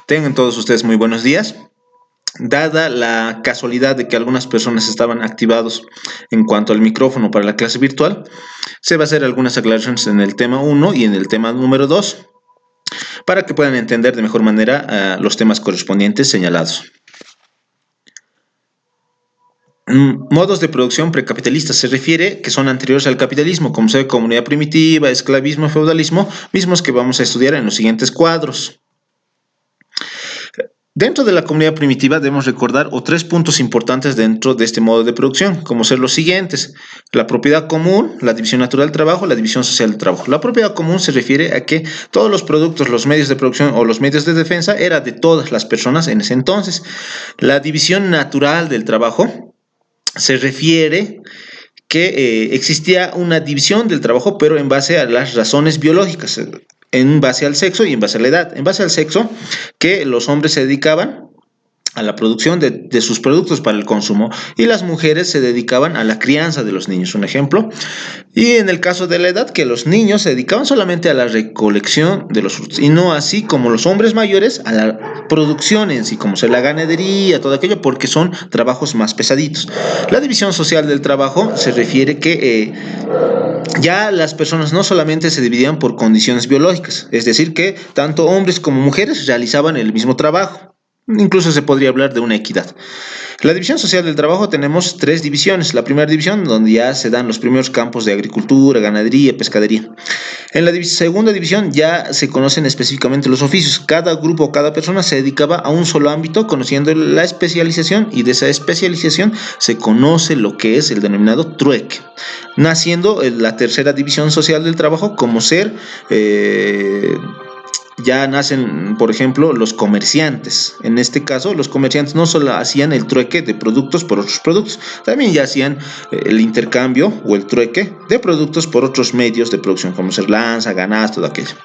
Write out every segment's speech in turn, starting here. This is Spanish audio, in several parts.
Tengan todos ustedes muy buenos días. Dada la casualidad de que algunas personas estaban activados en cuanto al micrófono para la clase virtual, se va a hacer algunas aclaraciones en el tema 1 y en el tema número 2 para que puedan entender de mejor manera los temas correspondientes señalados. Modos de producción precapitalistas se refiere que son anteriores al capitalismo, como sea comunidad primitiva, esclavismo, feudalismo, mismos que vamos a estudiar en los siguientes cuadros. Dentro de la comunidad primitiva debemos recordar tres puntos importantes dentro de este modo de producción, como ser los siguientes: la propiedad común, la división natural del trabajo, la división social del trabajo. La propiedad común se refiere a que todos los productos, los medios de producción o los medios de defensa era de todas las personas en ese entonces. La división natural del trabajo se refiere que existía una división del trabajo, pero en base a las razones biológicas, en base al sexo y en base a la edad. En base al sexo, que los hombres se dedicaban a la producción de sus productos para el consumo y las mujeres se dedicaban a la crianza de los niños, un ejemplo. Y en el caso de la edad, que los niños se dedicaban solamente a la recolección de los frutos y no así como los hombres mayores a la producción en sí, como ser la ganadería, todo aquello, porque son trabajos más pesaditos. La división social del trabajo se refiere que ya las personas no solamente se dividían por condiciones biológicas, es decir, que tanto hombres como mujeres realizaban el mismo trabajo. Incluso se podría hablar de una equidad. La división social del trabajo tenemos tres divisiones. La primera división, donde ya se dan los primeros campos de agricultura, ganadería, pescadería. En la segunda división ya se conocen específicamente los oficios. Cada grupo, cada persona se dedicaba a un solo ámbito, conociendo la especialización, y de esa especialización se conoce lo que es el denominado trueque, naciendo la tercera división social del trabajo como ser ya nacen, por ejemplo, los comerciantes. En este caso, los comerciantes no solo hacían el trueque de productos por otros productos, también ya hacían el intercambio o el trueque de productos por otros medios de producción, como ser lanza, ganado, todo aquello.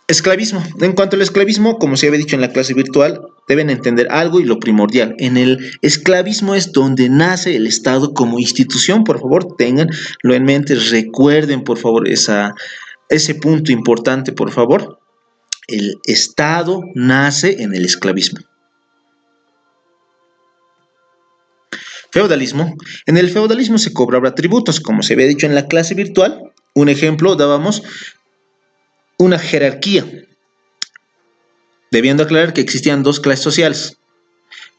Esclavismo. En cuanto al esclavismo, como se había dicho en la clase virtual, deben entender algo y lo primordial. En el esclavismo es donde nace el Estado como institución. Por favor, tenganlo en mente, recuerden por favor ese punto importante, por favor. El Estado nace en el esclavismo. Feudalismo. En el feudalismo se cobraba tributos, como se había dicho en la clase virtual. Un ejemplo dábamos una jerarquía, debiendo aclarar que existían dos clases sociales.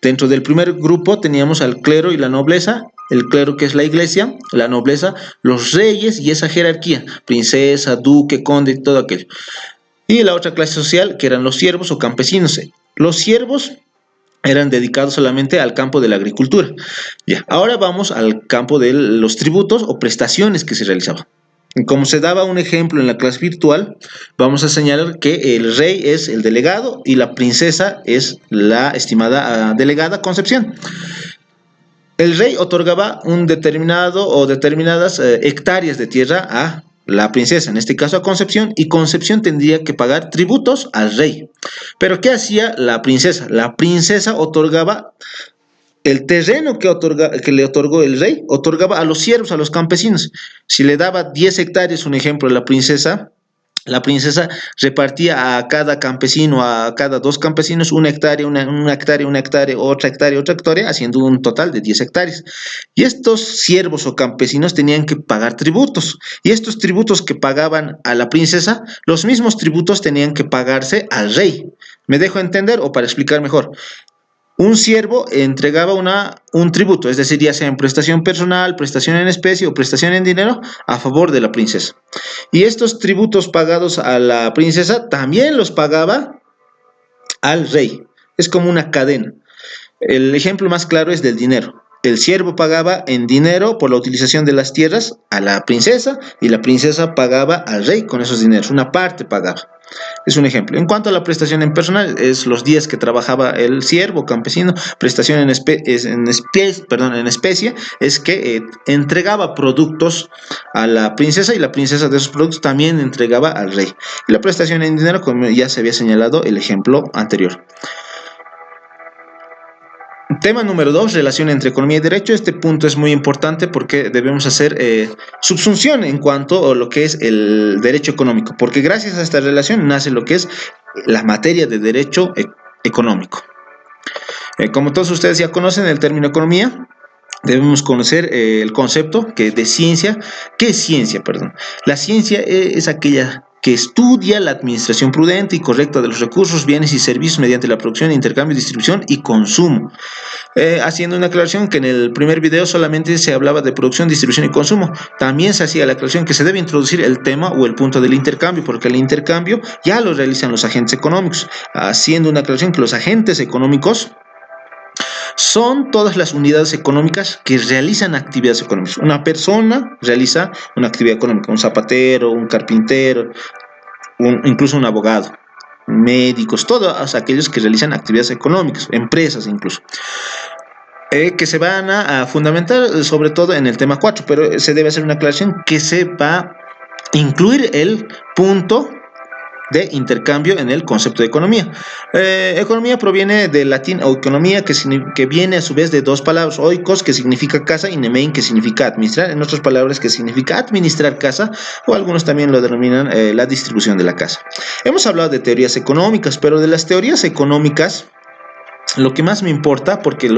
Dentro del primer grupo teníamos al clero y la nobleza, el clero que es la iglesia, la nobleza, los reyes y esa jerarquía, princesa, duque, conde, todo aquello. Y la otra clase social que eran los siervos o campesinos. Los siervos eran dedicados solamente al campo de la agricultura. Ya, ahora vamos al campo de los tributos o prestaciones que se realizaban. Como se daba un ejemplo en la clase virtual, vamos a señalar que el rey es el delegado y la princesa es la estimada delegada Concepción. El rey otorgaba un determinado o determinadas hectáreas de tierra a la princesa, en este caso a Concepción, y Concepción tendría que pagar tributos al rey. Pero ¿qué hacía la princesa? La princesa otorgaba el terreno que le otorgó el rey, otorgaba a los siervos, a los campesinos. Si le daba 10 hectáreas, un ejemplo, a la princesa repartía a cada campesino, a cada dos campesinos, una hectárea, una hectárea, otra hectárea, haciendo un total de 10 hectáreas. Y estos siervos o campesinos tenían que pagar tributos. Y estos tributos que pagaban a la princesa, los mismos tributos tenían que pagarse al rey. ¿Me dejo entender o para explicar mejor? Un siervo entregaba un tributo, es decir, ya sea en prestación personal, prestación en especie o prestación en dinero, a favor de la princesa. Y estos tributos pagados a la princesa también los pagaba al rey. Es como una cadena. El ejemplo más claro es del dinero. El siervo pagaba en dinero por la utilización de las tierras a la princesa y la princesa pagaba al rey con esos dineros, una parte pagaba. Es un ejemplo. En cuanto a la prestación en personal, es los días que trabajaba el siervo campesino. Prestación en especie es que entregaba productos a la princesa y la princesa de esos productos también entregaba al rey. Y la prestación en dinero, como ya se había señalado el ejemplo anterior. Tema número 2, relación entre economía y derecho. Este punto es muy importante porque debemos hacer subsunción en cuanto a lo que es el derecho económico, porque gracias a esta relación nace lo que es la materia de derecho económico. Como todos ustedes ya conocen el término economía, debemos conocer el concepto de ciencia. ¿Qué es ciencia? Perdón. La ciencia es aquella que estudia la administración prudente y correcta de los recursos, bienes y servicios mediante la producción, intercambio, distribución y consumo. Haciendo una aclaración que en el primer video solamente se hablaba de producción, distribución y consumo. También se hacía la aclaración que se debe introducir el tema o el punto del intercambio, porque el intercambio ya lo realizan los agentes económicos. Haciendo una aclaración que los agentes económicos son todas las unidades económicas que realizan actividades económicas. Una persona realiza una actividad económica, un zapatero, un carpintero, incluso un abogado, médicos, todos aquellos que realizan actividades económicas, empresas incluso. Que se van a fundamentar sobre todo en el tema 4, pero se debe hacer una aclaración que se va a incluir el punto de intercambio en el concepto de economía. Economía proviene del latín economía, que viene a su vez de dos palabras, oikos, que significa casa, y nemein, que significa administrar, en otras palabras, que significa administrar casa, o algunos también lo denominan la distribución de la casa. Hemos hablado de teorías económicas, pero de las teorías económicas, lo que más me importa, porque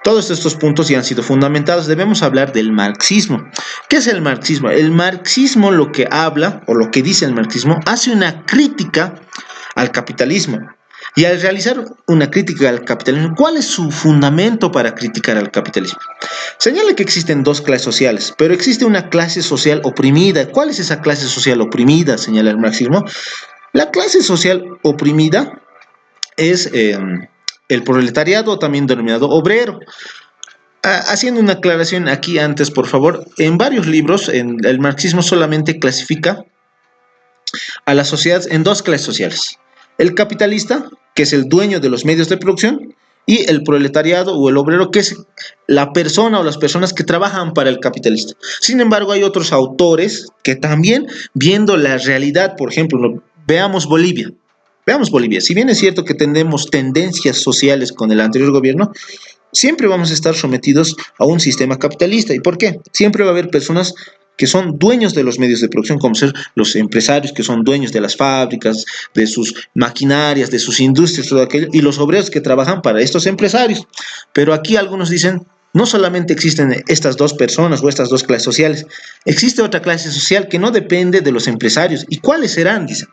todos estos puntos ya han sido fundamentados, debemos hablar del marxismo. ¿Qué es el marxismo? El marxismo lo que habla, o lo que dice el marxismo, hace una crítica al capitalismo. Y al realizar una crítica al capitalismo, ¿cuál es su fundamento para criticar al capitalismo? Señala que existen dos clases sociales, pero existe una clase social oprimida. ¿Cuál es esa clase social oprimida? Señala el marxismo. La clase social oprimida es el proletariado, también denominado obrero. Haciendo una aclaración aquí antes, por favor, en varios libros el marxismo solamente clasifica a la sociedad en dos clases sociales. El capitalista, que es el dueño de los medios de producción, y el proletariado o el obrero, que es la persona o las personas que trabajan para el capitalista. Sin embargo, hay otros autores que también, viendo la realidad, por ejemplo, veamos Bolivia. Veamos Bolivia. Si bien es cierto que tenemos tendencias sociales con el anterior gobierno, siempre vamos a estar sometidos a un sistema capitalista. ¿Y por qué? Siempre va a haber personas que son dueños de los medios de producción, como ser los empresarios que son dueños de las fábricas, de sus maquinarias, de sus industrias, todo aquello, y los obreros que trabajan para estos empresarios. Pero aquí algunos dicen, no solamente existen estas dos personas o estas dos clases sociales, existe otra clase social que no depende de los empresarios. ¿Y cuáles serán? Dicen.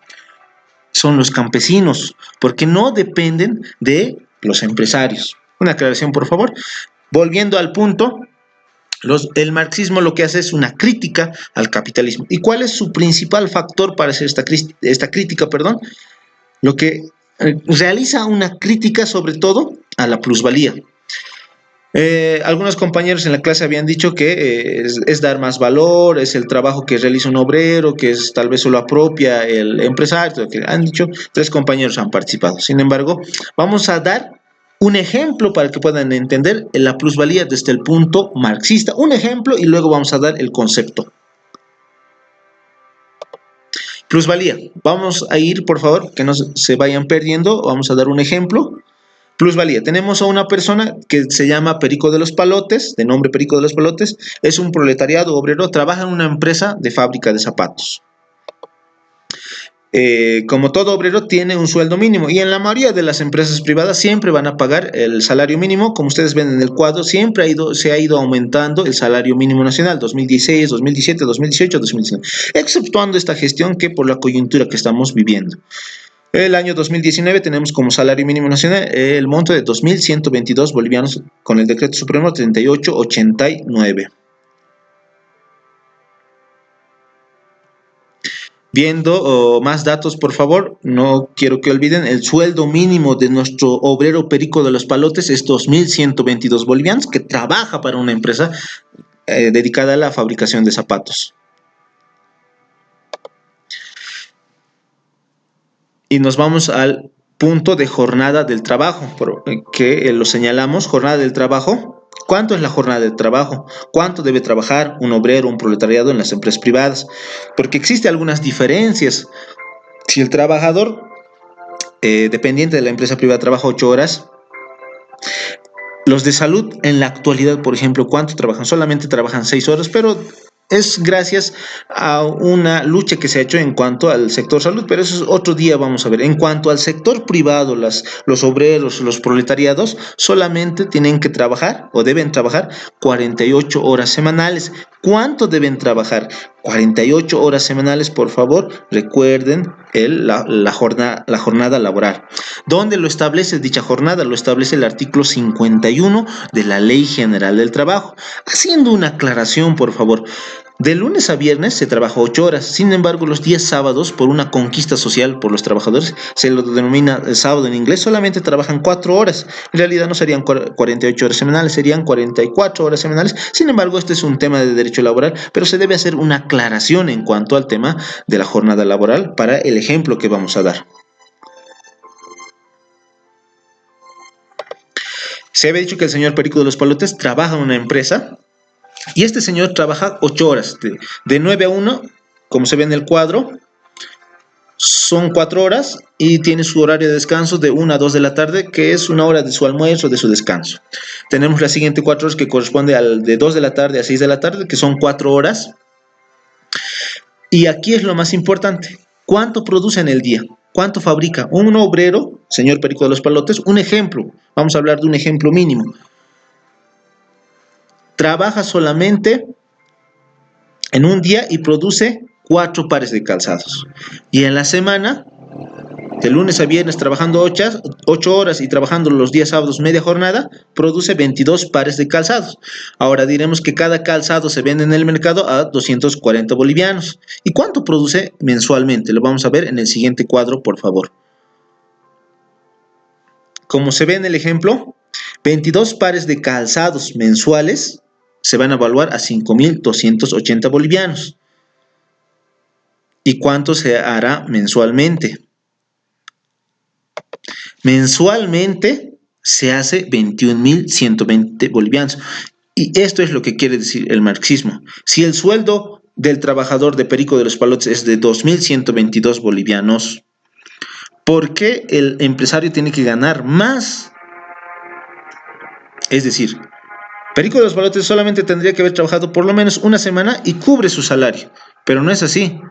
Son los campesinos, porque no dependen de los empresarios. Una aclaración, por favor. Volviendo al punto, el marxismo lo que hace es una crítica al capitalismo. ¿Y cuál es su principal factor para hacer esta crítica? Lo que realiza una crítica sobre todo a la plusvalía. Algunos compañeros en la clase habían dicho que es dar más valor, es el trabajo que realiza un obrero, que es tal vez solo apropia el empresario, que han dicho, 3 compañeros han participado. Sin embargo, vamos a dar un ejemplo para que puedan entender la plusvalía desde el punto marxista. Un ejemplo y luego vamos a dar el concepto. Plusvalía. Vamos a ir, por favor, que no se vayan perdiendo. Vamos a dar un ejemplo. Plusvalía. Tenemos a una persona que se llama Perico de los Palotes, de nombre Perico de los Palotes, es un proletariado obrero, trabaja en una empresa de fábrica de zapatos. Como todo obrero tiene un sueldo mínimo y en la mayoría de las empresas privadas siempre van a pagar el salario mínimo. Como ustedes ven en el cuadro, siempre se ha ido aumentando el salario mínimo nacional, 2016, 2017, 2018, 2019, exceptuando esta gestión que por la coyuntura que estamos viviendo. El año 2019 tenemos como salario mínimo nacional el monto de 2.122 bolivianos con el decreto supremo 3889. Viendo más datos, por favor, no quiero que olviden, el sueldo mínimo de nuestro obrero Perico de los Palotes es 2.122 bolivianos, que trabaja para una empresa dedicada a la fabricación de zapatos. Y nos vamos al punto de jornada del trabajo, que lo señalamos, jornada del trabajo. ¿Cuánto es la jornada de trabajo? ¿Cuánto debe trabajar un obrero, un proletariado en las empresas privadas? Porque existen algunas diferencias. Si el trabajador dependiente de la empresa privada trabaja 8 horas, Los de salud en la actualidad, por ejemplo, ¿cuánto trabajan? Solamente trabajan 6 horas, pero es gracias a una lucha que se ha hecho en cuanto al sector salud, pero eso es otro día, vamos a ver. En cuanto al sector privado, los obreros, los proletariados, solamente tienen que trabajar o deben trabajar 48 horas semanales. ¿Cuánto deben trabajar? 48 horas semanales, por favor, recuerden la jornada laboral. ¿Dónde lo establece dicha jornada? Lo establece el artículo 51 de la Ley General del Trabajo. Haciendo una aclaración, por favor. De lunes a viernes se trabaja 8 horas, sin embargo los días sábados, por una conquista social por los trabajadores, se lo denomina el sábado en inglés, solamente trabajan 4 horas. En realidad no serían 48 horas semanales, serían 44 horas semanales. Sin embargo, este es un tema de derecho laboral, pero se debe hacer una aclaración en cuanto al tema de la jornada laboral para el ejemplo que vamos a dar. Se había dicho que el señor Perico de los Palotes trabaja en una empresa y este señor trabaja 8 horas, de 9 a 1, como se ve en el cuadro, son 4 horas y tiene su horario de descanso de 1 a 2 de la tarde, que es una hora de su almuerzo, de su descanso. Tenemos la siguiente 4 horas que corresponde al de 2 de la tarde a 6 de la tarde, que son 4 horas. Y aquí es lo más importante, ¿cuánto produce en el día? ¿Cuánto fabrica? Un obrero, señor Perico de los Palotes, un ejemplo, vamos a hablar de un ejemplo mínimo. Trabaja solamente en un día y produce 4 pares de calzados. Y en la semana, de lunes a viernes, trabajando 8 horas y trabajando los días sábados media jornada, produce 22 pares de calzados. Ahora diremos que cada calzado se vende en el mercado a 240 bolivianos. ¿Y cuánto produce mensualmente? Lo vamos a ver en el siguiente cuadro, por favor. Como se ve en el ejemplo, 22 pares de calzados mensuales se van a evaluar a 5.280 bolivianos. ¿Y cuánto se hará mensualmente? Mensualmente se hace 21.120 bolivianos. Y esto es lo que quiere decir el marxismo. Si el sueldo del trabajador de Perico de los Palotes es de 2.122 bolivianos, ¿por qué el empresario tiene que ganar más? Es decir, Perico de los Palotes solamente tendría que haber trabajado por lo menos una semana y cubre su salario, pero no es así.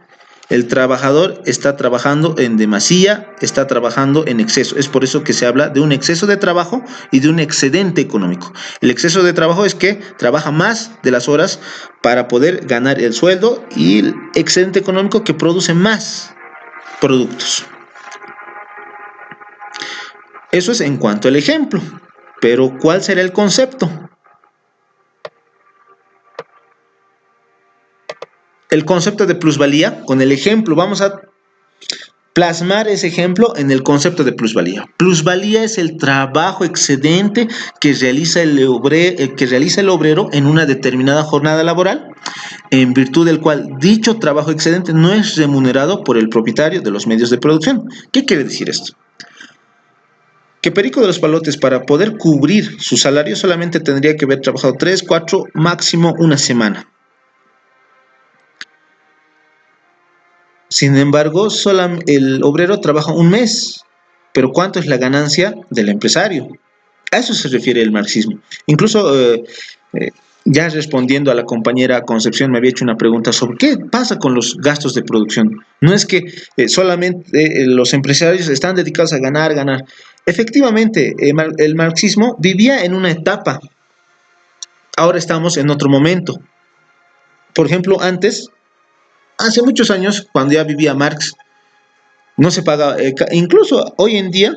El trabajador está trabajando en demasía, está trabajando en exceso. Es por eso que se habla de un exceso de trabajo y de un excedente económico. El exceso de trabajo es que trabaja más de las horas para poder ganar el sueldo, y el excedente económico que produce más productos. Eso es en cuanto al ejemplo. Pero ¿cuál será el concepto? El concepto de plusvalía, con el ejemplo, vamos a plasmar ese ejemplo en el concepto de plusvalía. Plusvalía es el trabajo excedente que realiza el obrero en una determinada jornada laboral, en virtud del cual dicho trabajo excedente no es remunerado por el propietario de los medios de producción. ¿Qué quiere decir esto? Que Perico de los Palotes, para poder cubrir su salario, solamente tendría que haber trabajado 3, 4, máximo una semana. Sin embargo, el obrero trabaja un mes, pero ¿cuánto es la ganancia del empresario? A eso se refiere el marxismo. Incluso, ya respondiendo a la compañera Concepción, me había hecho una pregunta sobre qué pasa con los gastos de producción. No es que solamente los empresarios están dedicados a ganar, ganar. Efectivamente, el marxismo vivía en una etapa. Ahora estamos en otro momento. Por ejemplo, hace muchos años, cuando ya vivía Marx, no se pagaba. Incluso hoy en día,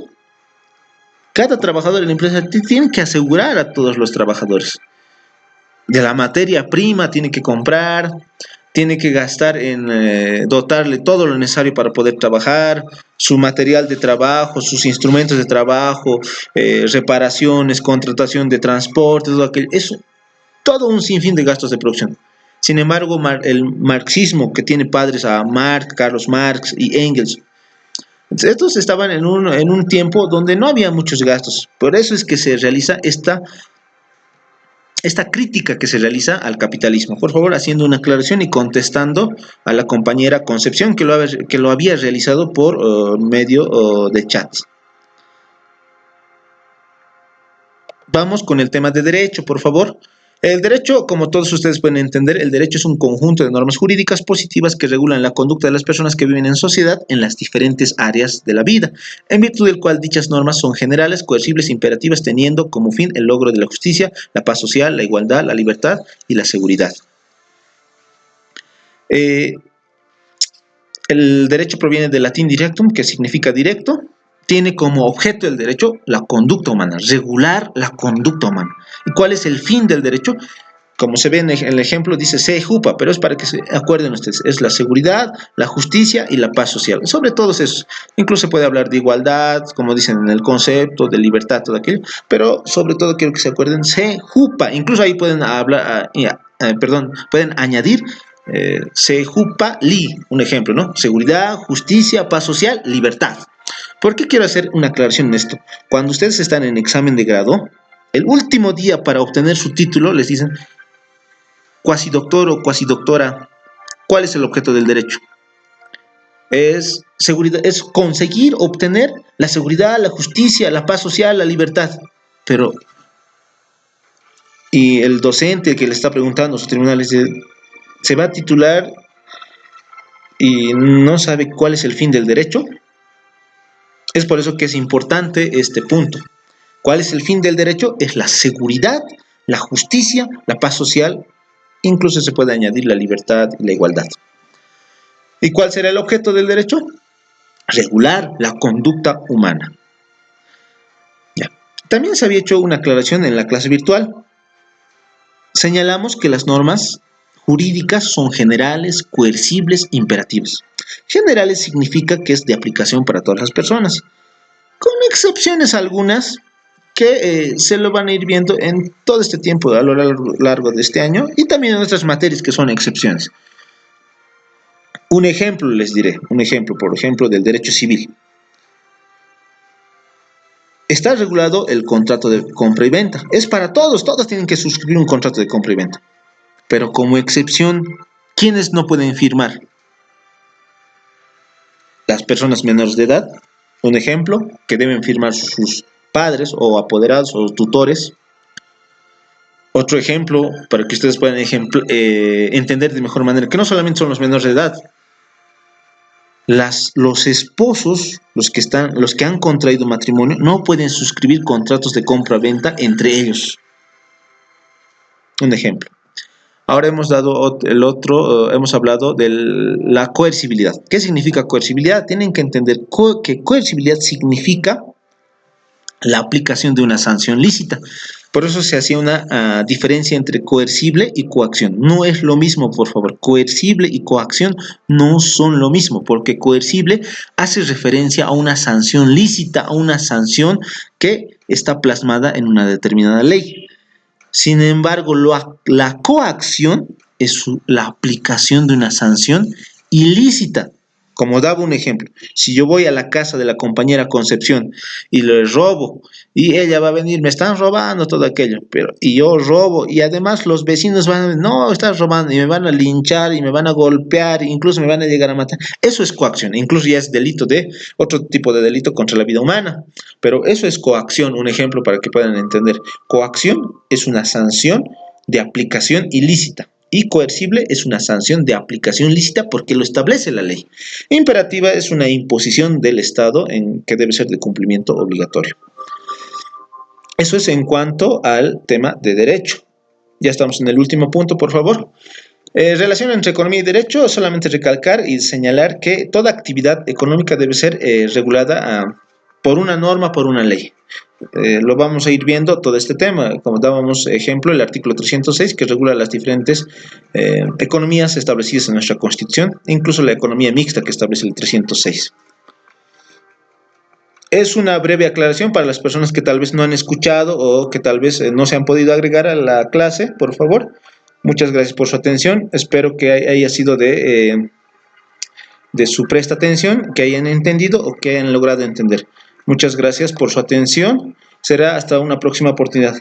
cada trabajador de la empresa tiene que asegurar a todos los trabajadores. De la materia prima tiene que comprar, tiene que gastar en dotarle todo lo necesario para poder trabajar, su material de trabajo, sus instrumentos de trabajo, reparaciones, contratación de transporte, todo aquello. Es todo un sinfín de gastos de producción. Sin embargo, el marxismo, que tiene padres a Marx, Carlos Marx y Engels, estos estaban en un tiempo donde no había muchos gastos. Por eso es que se realiza esta crítica que se realiza al capitalismo. Por favor, haciendo una aclaración y contestando a la compañera Concepción, que lo había realizado por medio de chat. Vamos con el tema de derecho, por favor. El derecho, como todos ustedes pueden entender, el derecho es un conjunto de normas jurídicas positivas que regulan la conducta de las personas que viven en sociedad en las diferentes áreas de la vida, en virtud del cual dichas normas son generales, coercibles e imperativas, teniendo como fin el logro de la justicia, la paz social, la igualdad, la libertad y la seguridad. El derecho proviene del latín directum, que significa directo. Tiene como objeto del derecho la conducta humana, regular la conducta humana. ¿Y cuál es el fin del derecho? Como se ve en el ejemplo, dice se jupa, pero es para que se acuerden ustedes, es la seguridad, la justicia y la paz social. Sobre todos esos. Incluso se puede hablar de igualdad, como dicen en el concepto, de libertad, todo aquello, pero sobre todo quiero que se acuerden, se jupa. Incluso ahí pueden hablar, pueden añadir se jupa li, un ejemplo, ¿no? Seguridad, justicia, paz social, libertad. ¿Por qué quiero hacer una aclaración en esto? Cuando ustedes están en examen de grado, el último día para obtener su título les dicen cuasi doctor o cuasi doctora, ¿cuál es el objeto del derecho? Es seguridad, es conseguir obtener la seguridad, la justicia, la paz social, la libertad. Pero, y el docente que le está preguntando a su tribunal dice, ¿se va a titular y no sabe cuál es el fin del derecho? Es por eso que es importante este punto. ¿Cuál es el fin del derecho? Es la seguridad, la justicia, la paz social, incluso se puede añadir la libertad y la igualdad. ¿Y cuál será el objeto del derecho? Regular la conducta humana. Ya. También se había hecho una aclaración en la clase virtual. Señalamos que las normas jurídicas son generales, coercibles, imperativas. Generales significa que es de aplicación para todas las personas, con excepciones algunas que se lo van a ir viendo en todo este tiempo a lo largo de este año y también en otras materias que son excepciones. Un ejemplo les diré, por ejemplo, del derecho civil. Está regulado el contrato de compra y venta. Es para todos, todos tienen que suscribir un contrato de compra y venta. Pero como excepción, ¿quiénes no pueden firmar? Las personas menores de edad, un ejemplo, que deben firmar sus padres o apoderados o tutores. Otro ejemplo, para que ustedes puedan entender de mejor manera, que no solamente son los menores de edad, los esposos, los que han contraído matrimonio, no pueden suscribir contratos de compra-venta entre ellos. Un ejemplo. Ahora hemos hablado de la coercibilidad. ¿Qué significa coercibilidad? Tienen que entender que coercibilidad significa la aplicación de una sanción lícita. Por eso se hacía una diferencia entre coercible y coacción. No es lo mismo, por favor. Coercible y coacción no son lo mismo, porque coercible hace referencia a una sanción lícita, a una sanción que está plasmada en una determinada ley. Sin embargo, la coacción es la aplicación de una sanción ilícita. Como daba un ejemplo, si yo voy a la casa de la compañera Concepción y le robo, y ella va a venir, me están robando todo aquello, y yo robo, y además los vecinos van a decir, no, estás robando, y me van a linchar, y me van a golpear, incluso me van a llegar a matar. Eso es coacción, incluso ya es delito otro tipo de delito contra la vida humana, pero eso es coacción, un ejemplo para que puedan entender. Coacción es una sanción de aplicación ilícita. Y coercible es una sanción de aplicación lícita porque lo establece la ley. Imperativa es una imposición del Estado que debe ser de cumplimiento obligatorio. Eso es en cuanto al tema de derecho. Ya estamos en el último punto, por favor. Relación entre economía y derecho, solamente recalcar y señalar que toda actividad económica debe ser regulada por una norma, por una ley. Lo vamos a ir viendo todo este tema, como dábamos ejemplo, el artículo 306 que regula las diferentes economías establecidas en nuestra Constitución, incluso la economía mixta que establece el 306. Es una breve aclaración para las personas que tal vez no han escuchado o que tal vez no se han podido agregar a la clase, por favor. Muchas gracias por su atención, espero que haya sido de su presta atención, que hayan entendido o que hayan logrado entender. Muchas gracias por su atención. Será hasta una próxima oportunidad.